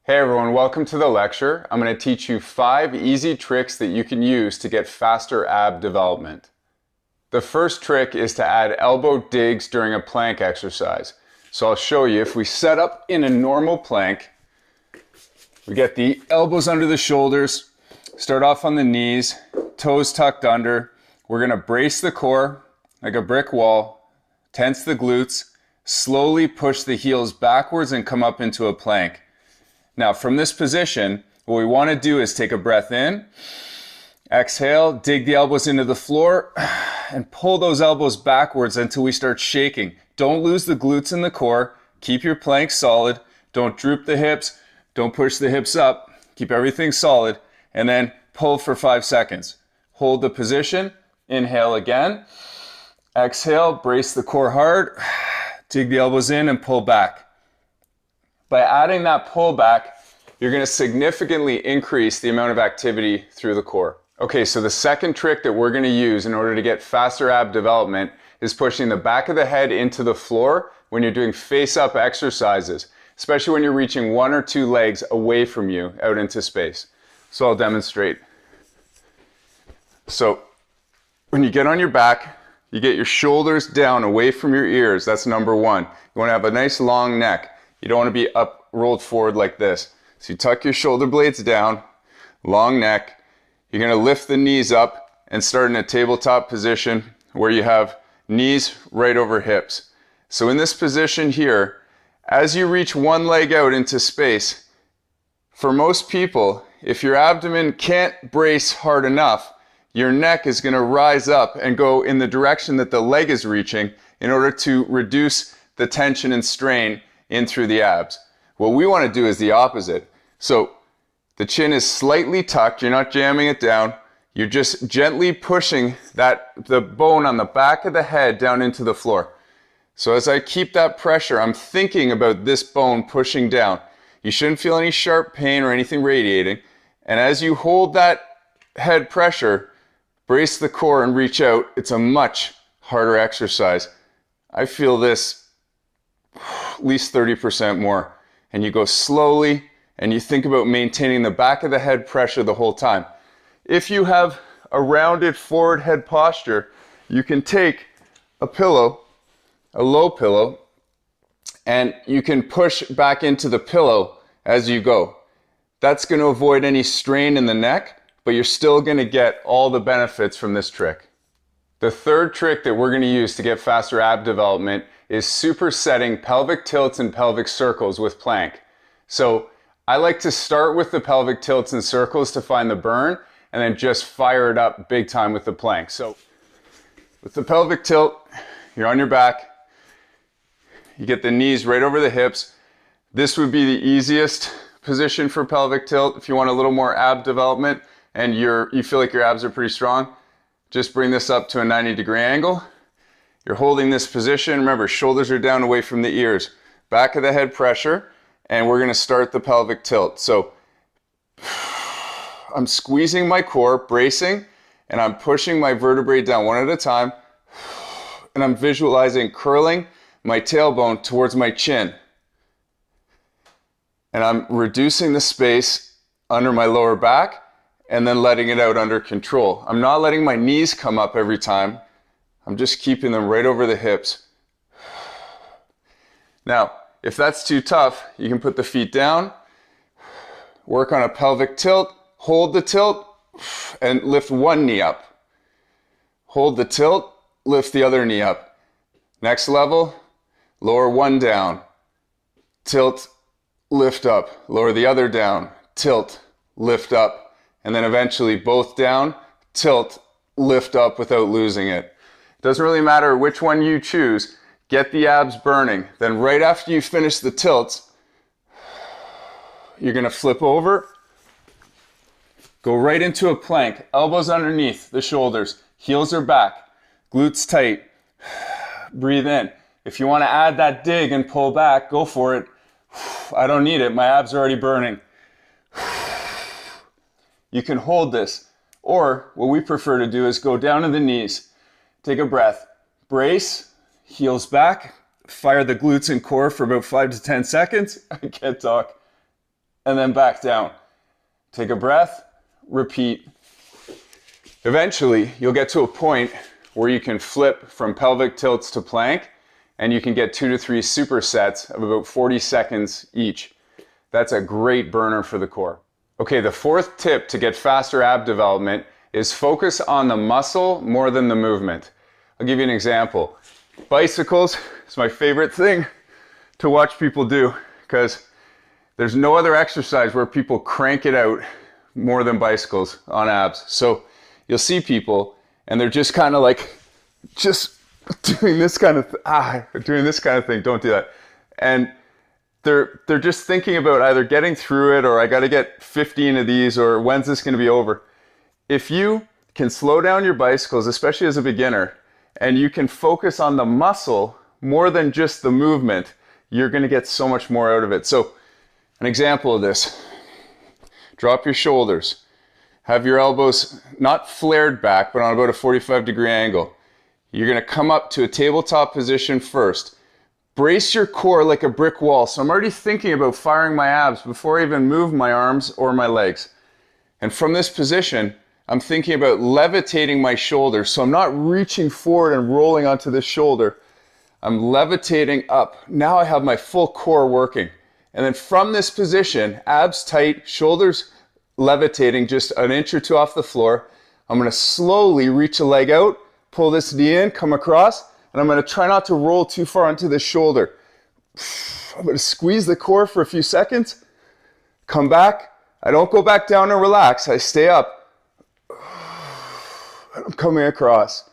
Hey everyone, welcome to the lecture. I'm going to teach you 5 easy tricks that you can use to get faster ab development. The first trick is to add elbow digs during a plank exercise. So I'll show you. If we set up in a normal plank, we get the elbows under the shoulders, start off on the knees, toes tucked under. We're going to brace the core like a brick wall, tense the glutes, slowly push the heels backwards and come up into a plank. Now from this position, what we want to do is take a breath in, exhale, dig the elbows into the floor, and pull those elbows backwards until we start shaking. Don't lose the glutes in the core. Keep your plank solid. Don't droop the hips. Don't push the hips up. Keep everything solid. And then pull for 5 seconds. Hold the position. Inhale again. Exhale, brace the core hard. Dig the elbows in and pull back. By adding that pull back, you're going to significantly increase the amount of activity through the core. Okay, so the second trick that we're going to use in order to get faster ab development is pushing the back of the head into the floor when you're doing face-up exercises, especially when you're reaching 1 or 2 legs away from you out into space. So I'll demonstrate. So when you get on your back, you get your shoulders down away from your ears. That's number 1. You want to have a nice long neck. You don't want to be up, rolled forward like this. So you tuck your shoulder blades down, long neck. You're going to lift the knees up and start in a tabletop position where you have knees right over hips. So in this position here, as you reach one leg out into space, for most people, if your abdomen can't brace hard enough, your neck is going to rise up and go in the direction that the leg is reaching in order to reduce the tension and strain in through the abs. What we want to do is the opposite. So the chin is slightly tucked, you're not jamming it down, you're just gently pushing the bone on the back of the head down into the floor. So as I keep that pressure, I'm thinking about this bone pushing down. You shouldn't feel any sharp pain or anything radiating. And as you hold that head pressure, brace the core and reach out. It's a much harder exercise. I feel this at least 30% more. And you go slowly and you think about maintaining the back of the head pressure the whole time. If you have a rounded forward head posture, you can take a pillow, a low pillow, and you can push back into the pillow as you go. That's going to avoid any strain in the neck, but you're still going to get all the benefits from this trick. The third trick that we're going to use to get faster ab development is supersetting pelvic tilts and pelvic circles with plank. So I like to start with the pelvic tilts and circles to find the burn and then just fire it up big time with the plank. So with the pelvic tilt, you're on your back, you get the knees right over the hips. This would be the easiest position for pelvic tilt. If you want a little more ab development and you feel like your abs are pretty strong, just bring this up to a 90-degree angle. You're holding this position. Remember, shoulders are down away from the ears. Back of the head pressure, and we're going to start the pelvic tilt. So I'm squeezing my core, bracing, and I'm pushing my vertebrae down one at a time. And I'm visualizing curling my tailbone towards my chin. And I'm reducing the space under my lower back and then letting it out under control. I'm not letting my knees come up every time. I'm just keeping them right over the hips. Now, if that's too tough, you can put the feet down, work on a pelvic tilt, hold the tilt, and lift one knee up. Hold the tilt, lift the other knee up. Next level, lower one down, tilt, lift up, lower the other down, tilt, lift up, and then eventually both down, tilt, lift up without losing it. Doesn't really matter which one you choose, get the abs burning. Then right after you finish the tilts, you're going to flip over, go right into a plank, elbows underneath the shoulders, heels are back, glutes tight, breathe in. If you want to add that dig and pull back, go for it. I don't need it, my abs are already burning. You can hold this, or what we prefer to do is go down to the knees. Take a breath, brace, heels back, fire the glutes and core for about 5 to 10 seconds. I can't talk. and then back down. Take a breath, repeat. Eventually, you'll get to a point where you can flip from pelvic tilts to plank, and you can get 2 to 3 supersets of about 40 seconds each. That's a great burner for the core. Okay, the fourth tip to get faster ab development is focus on the muscle more than the movement. I'll give you an example. Bicycles is my favorite thing to watch people do because there's no other exercise where people crank it out more than bicycles on abs. So you'll see people and they're just kind of like, just doing this kind of thing. Don't do that. And they're just thinking about either getting through it or I got to get 15 of these or when's this going to be over. If you can slow down your bicycles, especially as a beginner, and you can focus on the muscle more than just the movement, you're going to get so much more out of it. So an example of this, drop your shoulders, have your elbows not flared back, but on about a 45-degree angle. You're going to come up to a tabletop position first. Brace your core like a brick wall. So I'm already thinking about firing my abs before I even move my arms or my legs. And from this position, I'm thinking about levitating my shoulders. So I'm not reaching forward and rolling onto this shoulder. I'm levitating up. Now I have my full core working. And then from this position, abs tight, shoulders levitating just an inch or two off the floor, I'm going to slowly reach a leg out, pull this knee in, come across, and I'm going to try not to roll too far onto the shoulder. I'm going to squeeze the core for a few seconds, come back. I don't go back down and relax. I stay up. I'm coming across.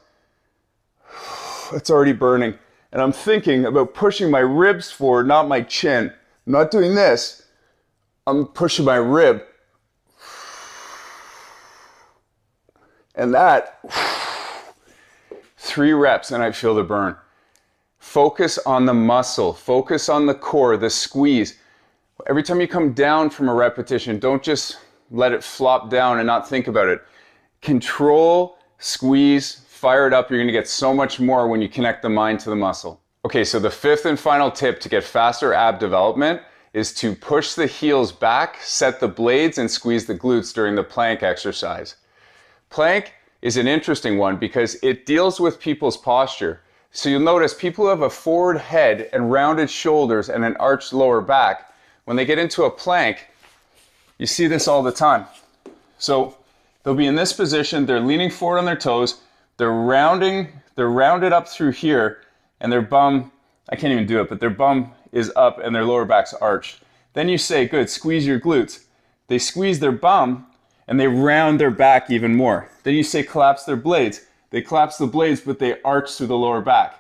It's already burning. And I'm thinking about pushing my ribs forward, not my chin. I'm not doing this. I'm pushing my rib. And that, 3 reps and I feel the burn. Focus on the muscle. Focus on the core, the squeeze. Every time you come down from a repetition, don't just let it flop down and not think about it. Control, squeeze, fire it up. You're going to get so much more when you connect the mind to the muscle. Okay, so the fifth and final tip to get faster ab development is to push the heels back, set the blades, and squeeze the glutes during the plank exercise. Plank is an interesting one because it deals with people's posture. So you'll notice people who have a forward head and rounded shoulders and an arched lower back, when they get into a plank, you see this all the time. So they'll be in this position, they're leaning forward on their toes, they're rounded up through here, and their bum, I can't even do it, but their bum is up and their lower back's arched. Then you say, good, squeeze your glutes. They squeeze their bum and they round their back even more. Then you say collapse their blades. They collapse the blades, but they arch through the lower back.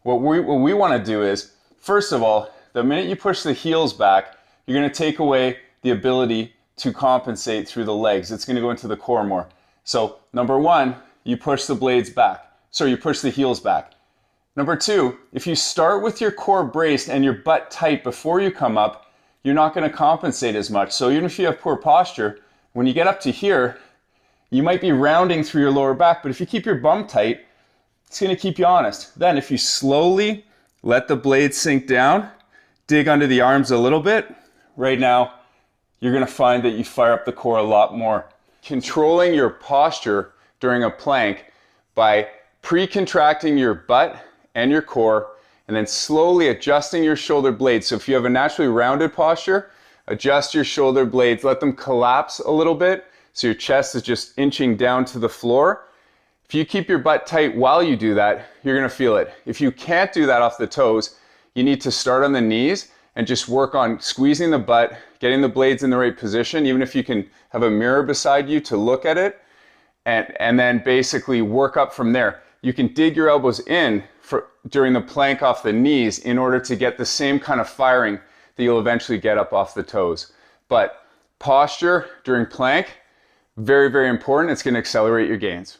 What we want to do is, first of all, the minute you push the heels back, you're going to take away the ability to compensate through the legs. It's going to go into the core more. So number 1, you push the blades back. You push the heels back. Number 2, if you start with your core braced and your butt tight before you come up, you're not going to compensate as much. So even if you have poor posture, when you get up to here, you might be rounding through your lower back, but if you keep your bum tight, it's going to keep you honest. Then if you slowly let the blades sink down, dig under the arms a little bit, right now, you're going to find that you fire up the core a lot more. Controlling your posture during a plank by pre-contracting your butt and your core, and then slowly adjusting your shoulder blades. So if you have a naturally rounded posture, adjust your shoulder blades, let them collapse a little bit so your chest is just inching down to the floor. If you keep your butt tight while you do that, you're going to feel it. If you can't do that off the toes, you need to start on the knees and just work on squeezing the butt, getting the blades in the right position, even if you can have a mirror beside you to look at it, and then basically work up from there. You can dig your elbows in during the plank off the knees in order to get the same kind of firing that you'll eventually get up off the toes. But posture during plank, very, very important. It's going to accelerate your gains.